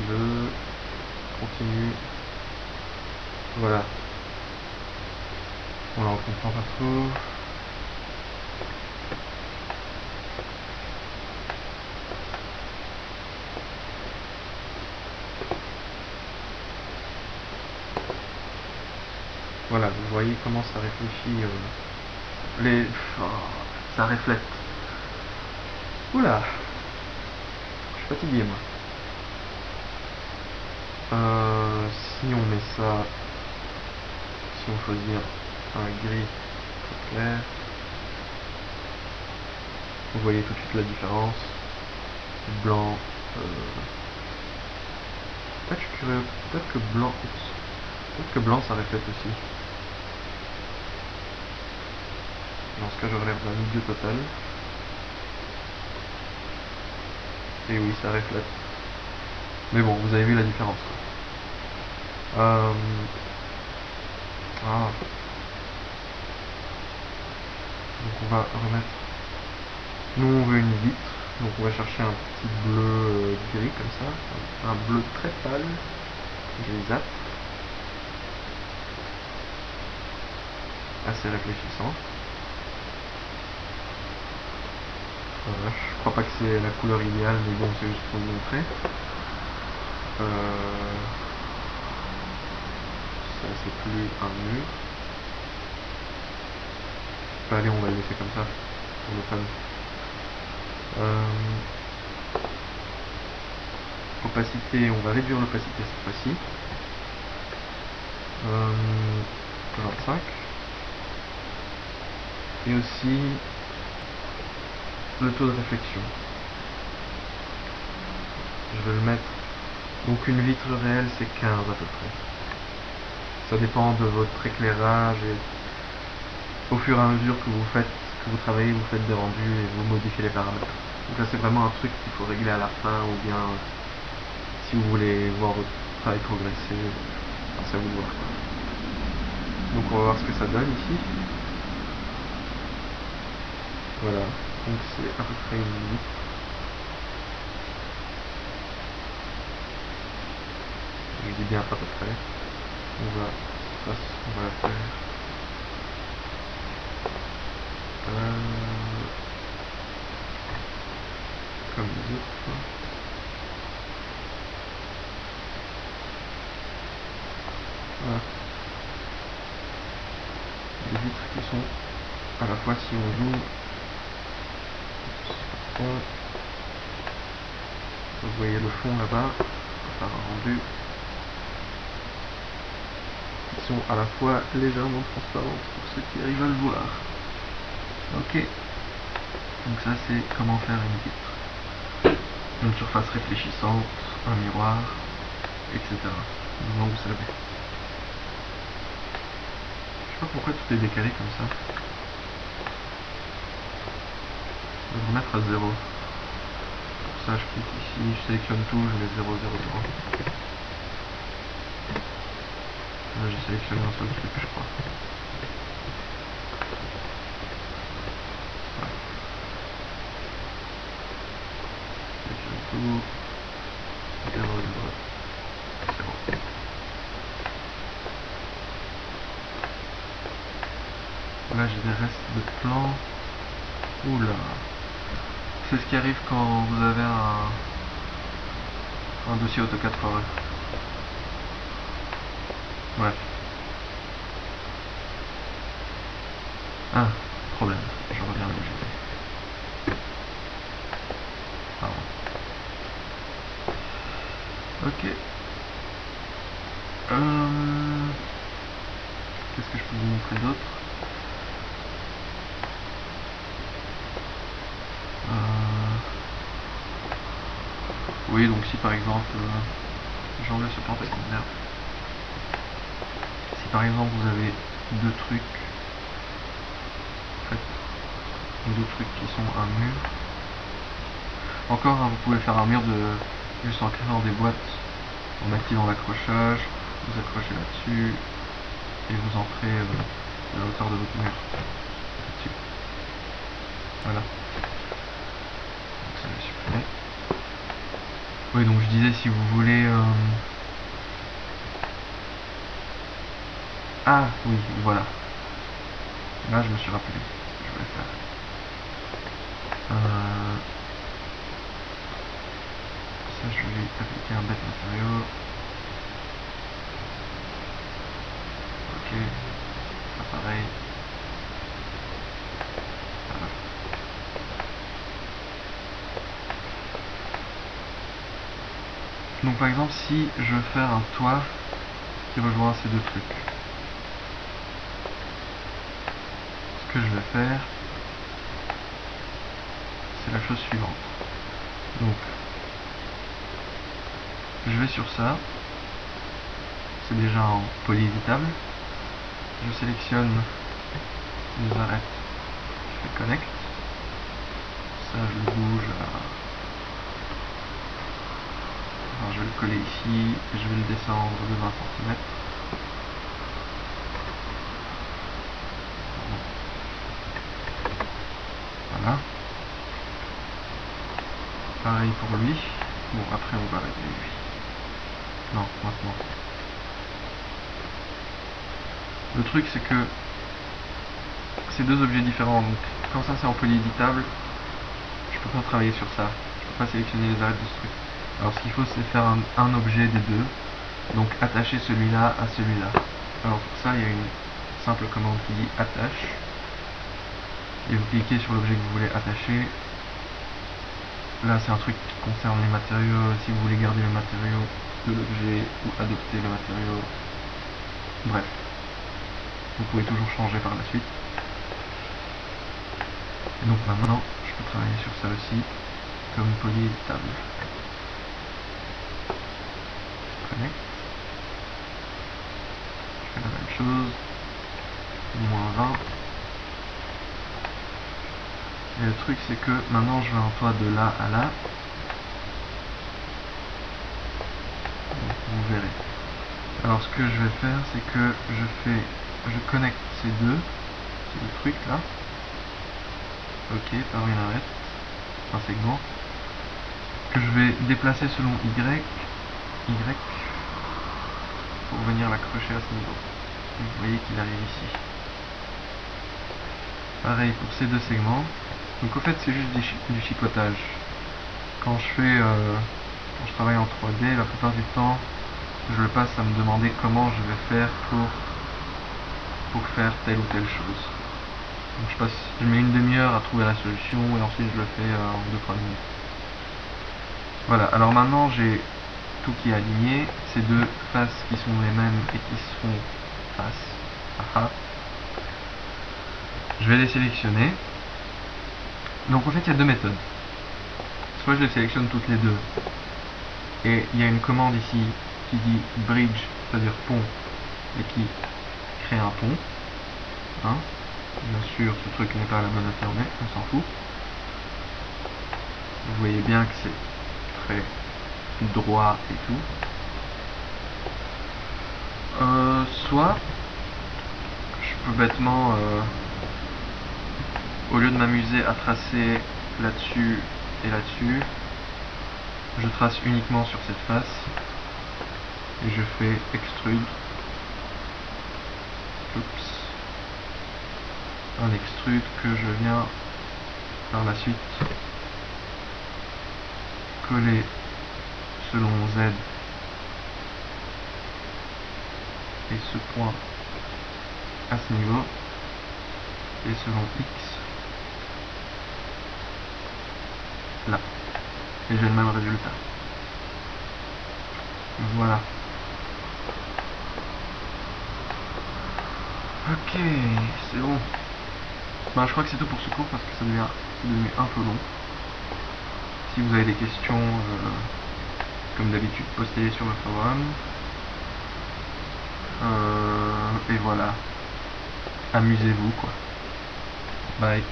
qu'il veut. Continue. Voilà. Bon là on comprend pas trop. Voilà, vous voyez comment ça réfléchit. Oh, ça reflète. Oula, je suis fatigué moi. Si on met ça, si on choisit un gris très clair, vous voyez tout de suite la différence. Blanc. Peut-être je suis curieux. Peut-être que blanc ça reflète aussi. Dans ce cas, je relève la milieu total. Et oui, ça reflète. Mais bon, vous avez vu la différence. Ah. Donc on va remettre. Nous on veut une vitre. Donc on va chercher un petit bleu gris comme ça. Un bleu très pâle. Grisâtre. Assez réfléchissant. Voilà, je crois pas que c'est la couleur idéale, mais bon, c'est juste pour vous montrer. Ça, c'est plus un mur. Allez, on va le laisser comme ça, pour le fun. Opacité, on va réduire l'opacité cette fois-ci. 25. Et aussi le taux de réflexion. Je vais le mettre. Donc une vitre réelle c'est 15 à peu près. Ça dépend de votre éclairage et au fur et à mesure que vous travaillez, vous faites des rendus et vous modifiez les paramètres. Donc là c'est vraiment un truc qu'il faut régler à la fin ou bien si vous voulez voir votre travail progresser, c'est à vous de voir. Donc on va voir ce que ça donne ici. Voilà, donc c'est à peu près une vitre. Je dis bien à peu près. On va la faire comme les autres. Voilà. Des vitres qui sont à la fois, si on zoome, vous voyez le fond là-bas, par un rendu, qui sont à la fois légèrement transparentes pour ceux qui arrivent à le voir. Ok, donc ça c'est comment faire une vitre. Une surface réfléchissante, un miroir, etc. Maintenant vous savez. Je sais pas pourquoi tout est décalé comme ça. Je vais le remettre à 0. Pour ça je clique ici, je sélectionne tout, je mets 0, 0, 0. Là j'ai sélectionné un seul truc je crois. Voilà. Je sélectionne tout. 0, 0, 0. Là j'ai des restes de plans. Oula. C'est ce qui arrive quand vous avez un dossier AutoCAD foireux. Bref. Ah, problème. Je reviens là où j'étais. Pardon. Ok. Qu'est-ce que je peux vous montrer d'autre? Oui, donc si par exemple, j'enlève ce plan parce qu'il m'énerve. Si par exemple vous avez deux trucs, en fait, deux trucs qui sont un mur. Encore, hein, vous pouvez faire un mur juste en créant des boîtes, en activant l'accrochage, vous accrochez là-dessus et vous entrez la hauteur de votre mur là-dessus. Voilà. Donc ça je vais supprimer. Oui, donc je disais, si vous voulez... Ah, oui, voilà. Là, je me suis rappelé ce que je voulais faire. Ça, je vais appliquer un bête matériau. Ok, ça pareil. Voilà. Donc par exemple, si je veux faire un toit qui rejoint ces deux trucs, ce que je vais faire, c'est la chose suivante. Donc, je vais sur ça, c'est déjà en polyéditable, je sélectionne les arêtes, je fais connect, ça je le bouge à... Enfin, je vais le coller ici, je vais le descendre de 20 cm. Voilà. Pareil pour lui. Bon, après on va arrêter lui. Non, maintenant. Le truc c'est que c'est deux objets différents, donc quand ça c'est en polyéditable, je peux pas travailler sur ça. Je peux pas sélectionner les arêtes de ce truc. Alors ce qu'il faut c'est faire un objet des deux, donc attacher celui-là à celui-là. Alors pour ça il y a une simple commande qui dit attache, et vous cliquez sur l'objet que vous voulez attacher. Là c'est un truc qui concerne les matériaux, si vous voulez garder le matériau de l'objet ou adopter le matériau, bref. Vous pouvez toujours changer par la suite. Et donc maintenant, je peux travailler sur ça aussi, comme polyéditable. Connect. Je fais la même chose. Moins 20. Et le truc c'est que maintenant je veux un toit de là à là. Donc, vous verrez. Alors ce que je vais faire c'est que je connecte ces deux trucs là. Ok, par une arête, un segment, que je vais déplacer selon Y, pour venir l'accrocher à ce niveau. Donc, vous voyez qu'il arrive ici. Pareil pour ces deux segments. Donc au fait c'est juste du chipotage. Quand je travaille en 3D, la plupart du temps, je le passe à me demander comment je vais faire pour faire telle ou telle chose. Donc je mets une demi-heure à trouver la solution et ensuite je le fais en 2-3 minutes. Voilà, alors maintenant j'ai tout qui est aligné, ces deux faces qui sont les mêmes et qui se font face. Aha. Je vais les sélectionner. Donc en fait il y a deux méthodes. Soit je les sélectionne toutes les deux et il y a une commande ici qui dit bridge, c'est-à-dire pont, et qui crée un pont. Hein. Bien sûr ce truc n'est pas à la bonne hauteur mais on s'en fout. Vous voyez bien que c'est très droit et tout. Soit je peux bêtement au lieu de m'amuser à tracer là-dessus et là-dessus, je trace uniquement sur cette face et je fais extrude. Oups. Un extrude que je viens par la suite coller selon Z et ce point à ce niveau et selon X là, et j'ai le même résultat. Voilà. Ok, c'est bon. Ben, je crois que c'est tout pour ce cours parce que ça devient devenu un peu long. Si vous avez des questions, comme d'habitude, postez-les sur le forum. Et voilà. Amusez-vous quoi. Bye.